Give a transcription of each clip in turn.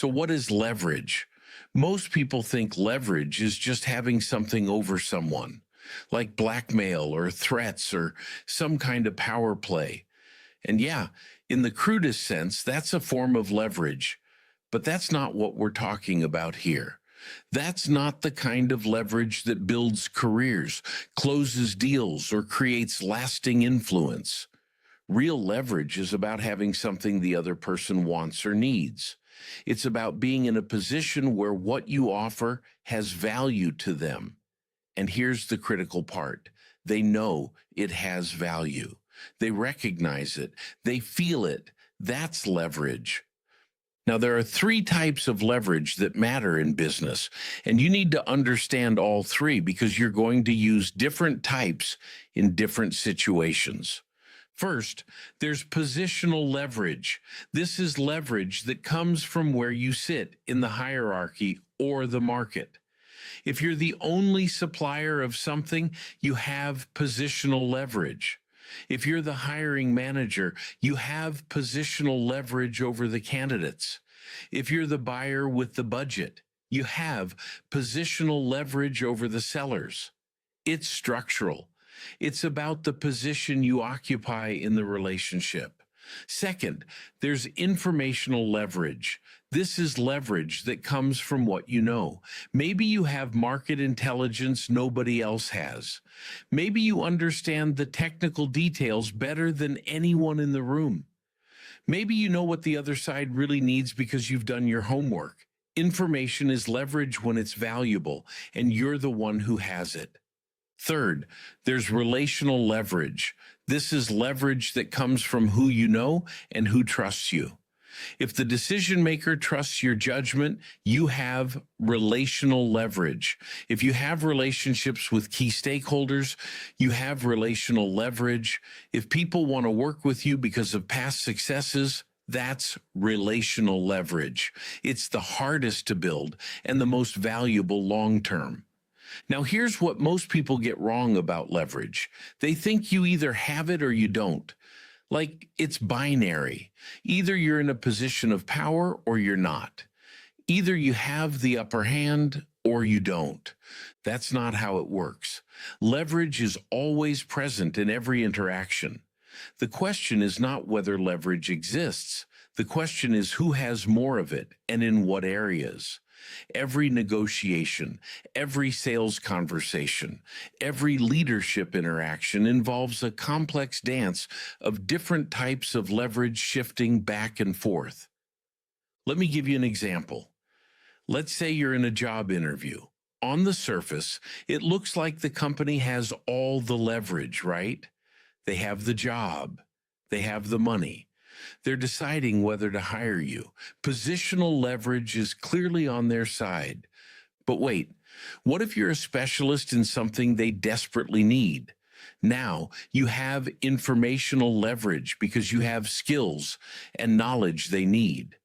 So what is leverage? Most people think leverage is just having something over someone, like blackmail or threats or some kind of power play. And yeah, in the crudest sense, that's a form of leverage. But that's not what we're talking about here. That's not the kind of leverage that builds careers, closes deals, or creates lasting influence. Real leverage is about having something the other person wants or needs. It's about being in a position where what you offer has value to them. And here's the critical part. They know it has value. They recognize it. They feel it. That's leverage. Now, there are three types of leverage that matter in business, and you need to understand all three because you're going to use different types in different situations. First, there's positional leverage. This is leverage that comes from where you sit in the hierarchy or the market. If you're the only supplier of something, you have positional leverage. If you're the hiring manager, you have positional leverage over the candidates. If you're the buyer with the budget, you have positional leverage over the sellers. It's structural. It's about the position you occupy in the relationship. Second, there's informational leverage. This is leverage that comes from what you know. Maybe you have market intelligence nobody else has. Maybe you understand the technical details better than anyone in the room. Maybe you know what the other side really needs because you've done your homework. Information is leverage when it's valuable, and you're the one who has it. Third, there's relational leverage. This is leverage that comes from who you know and who trusts you. If the decision maker trusts your judgment, you have relational leverage. If you have relationships with key stakeholders, you have relational leverage. If people want to work with you because of past successes, that's relational leverage. It's the hardest to build and the most valuable long-term. Now, here's what most people get wrong about leverage. They think you either have it or you don't. Like it's binary. Either you're in a position of power or you're not. Either you have the upper hand or you don't. That's not how it works. Leverage is always present in every interaction. The question is not whether leverage exists. The question is who has more of it and in what areas. Every negotiation, every sales conversation, every leadership interaction involves a complex dance of different types of leverage shifting back and forth. Let me give you an example. Let's say you're in a job interview. On the surface, it looks like the company has all the leverage, right? They have the job. They have the money. They're deciding whether to hire you. Positional leverage is clearly on their side. But wait, what if you're a specialist in something they desperately need? Now you have informational leverage because you have skills and knowledge they need.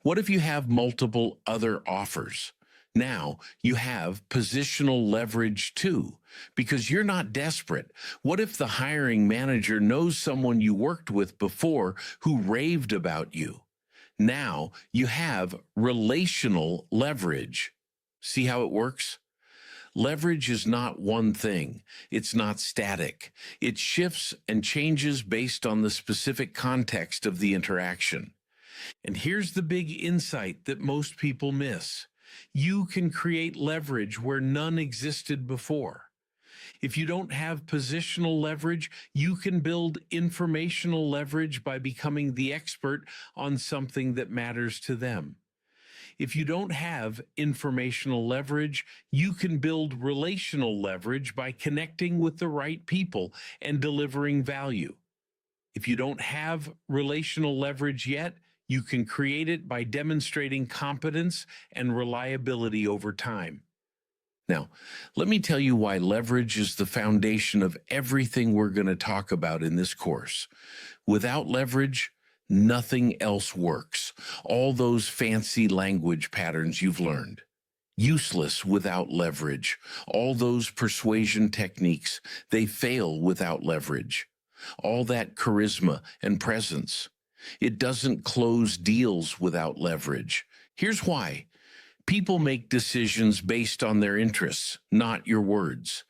What if you have multiple other offers? Now you have positional leverage too, because you're not desperate. What if the hiring manager knows someone you worked with before who raved about you? Now you have relational leverage. See how it works? Leverage is not one thing. It's not static. It shifts and changes based on the specific context of the interaction. And here's the big insight that most people miss. You can create leverage where none existed before. If you don't have positional leverage, you can build informational leverage by becoming the expert on something that matters to them. If you don't have informational leverage, you can build relational leverage by connecting with the right people and delivering value. If you don't have relational leverage yet, you can create it by demonstrating competence and reliability over time. Now, let me tell you why leverage is the foundation of everything we're going to talk about in this course. Without leverage, nothing else works. All those fancy language patterns you've learned. Useless without leverage. All those persuasion techniques, they fail without leverage. All that charisma and presence. It doesn't close deals without leverage. Here's why. People make decisions based on their interests, not your words.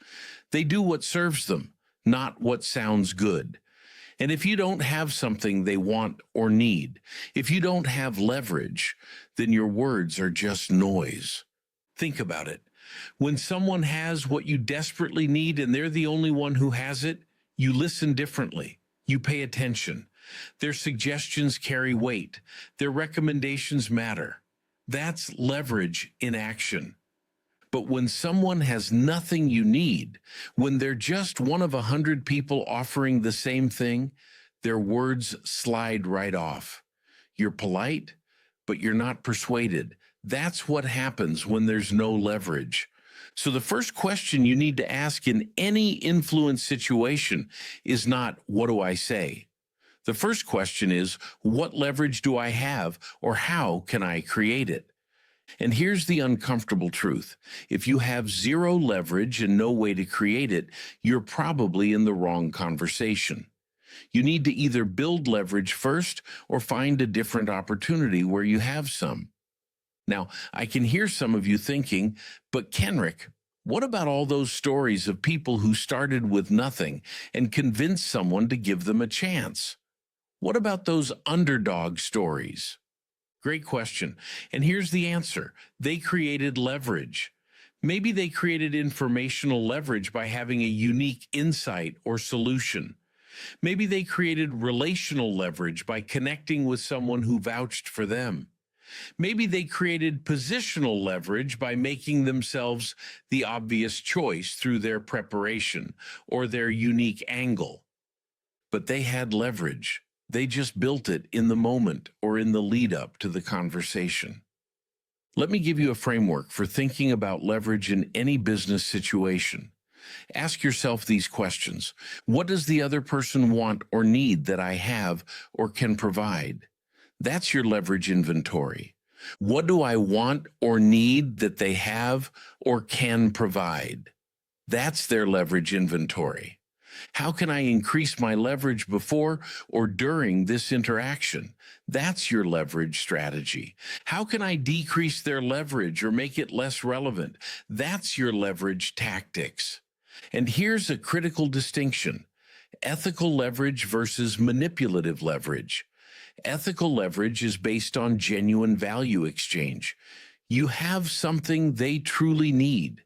They do what serves them, not what sounds good. And if you don't have something they want or need, if you don't have leverage, then your words are just noise. Think about it. When someone has what you desperately need and they're the only one who has it, you listen differently. You pay attention. Their suggestions carry weight. Their recommendations matter. That's leverage in action. But when someone has nothing you need, when they're just one of 100 people offering the same thing, their words slide right off. You're polite, but you're not persuaded. That's what happens when there's no leverage. So the first question you need to ask in any influence situation is not, what do I say? The first question is, what leverage do I have, or how can I create it? And here's the uncomfortable truth. If you have zero leverage and no way to create it, you're probably in the wrong conversation. You need to either build leverage first or find a different opportunity where you have some. Now, I can hear some of you thinking, but Kenrick, what about all those stories of people who started with nothing and convinced someone to give them a chance? What about those underdog stories? Great question. And here's the answer. They created leverage. Maybe they created informational leverage by having a unique insight or solution. Maybe they created relational leverage by connecting with someone who vouched for them. Maybe they created positional leverage by making themselves the obvious choice through their preparation or their unique angle. But they had leverage. They just built it in the moment or in the lead up to the conversation. Let me give you a framework for thinking about leverage in any business situation. Ask yourself these questions. What does the other person want or need that I have or can provide? That's your leverage inventory. What do I want or need that they have or can provide? That's their leverage inventory. How can I increase my leverage before or during this interaction? That's your leverage strategy. How can I decrease their leverage or make it less relevant? That's your leverage tactics. And here's a critical distinction: ethical leverage versus manipulative leverage. Ethical leverage is based on genuine value exchange. You have something they truly need.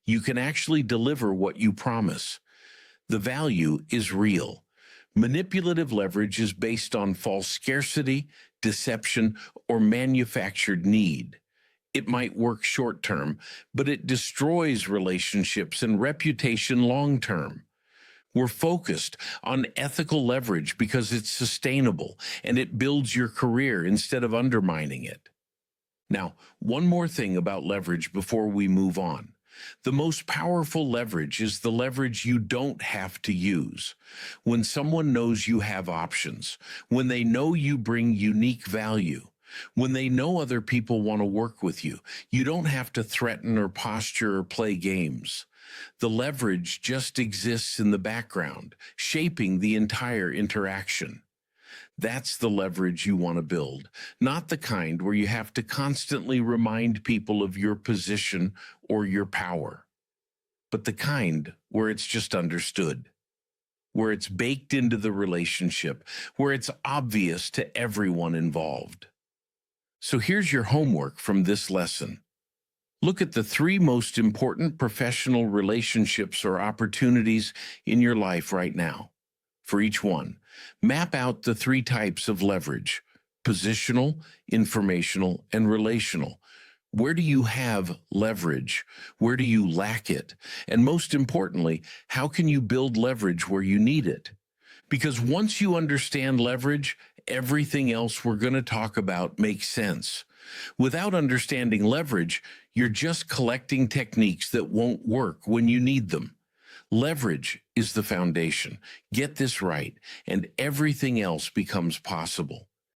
You can actually deliver what you promise. The value is real. Manipulative leverage is based on false scarcity, deception, or manufactured need. It might work short term, but it destroys relationships and reputation long term. We're focused on ethical leverage because it's sustainable and it builds your career instead of undermining it. Now, one more thing about leverage before we move on. The most powerful leverage is the leverage you don't have to use. When someone knows you have options, when they know you bring unique value, when they know other people want to work with you, you don't have to threaten or posture or play games. The leverage just exists in the background, shaping the entire interaction. That's the leverage you want to build, not the kind where you have to constantly remind people of your position or your power, but the kind where it's just understood, where it's baked into the relationship, where it's obvious to everyone involved. So here's your homework from this lesson. Look at the 3 most important professional relationships or opportunities in your life right now. For each one, map out the 3 types of leverage: positional, informational, and relational. Where do you have leverage? Where do you lack it? And most importantly, how can you build leverage where you need it? Because once you understand leverage, everything else we're going to talk about makes sense. Without understanding leverage, you're just collecting techniques that won't work when you need them. Leverage is the foundation. Get this right, and everything else becomes possible.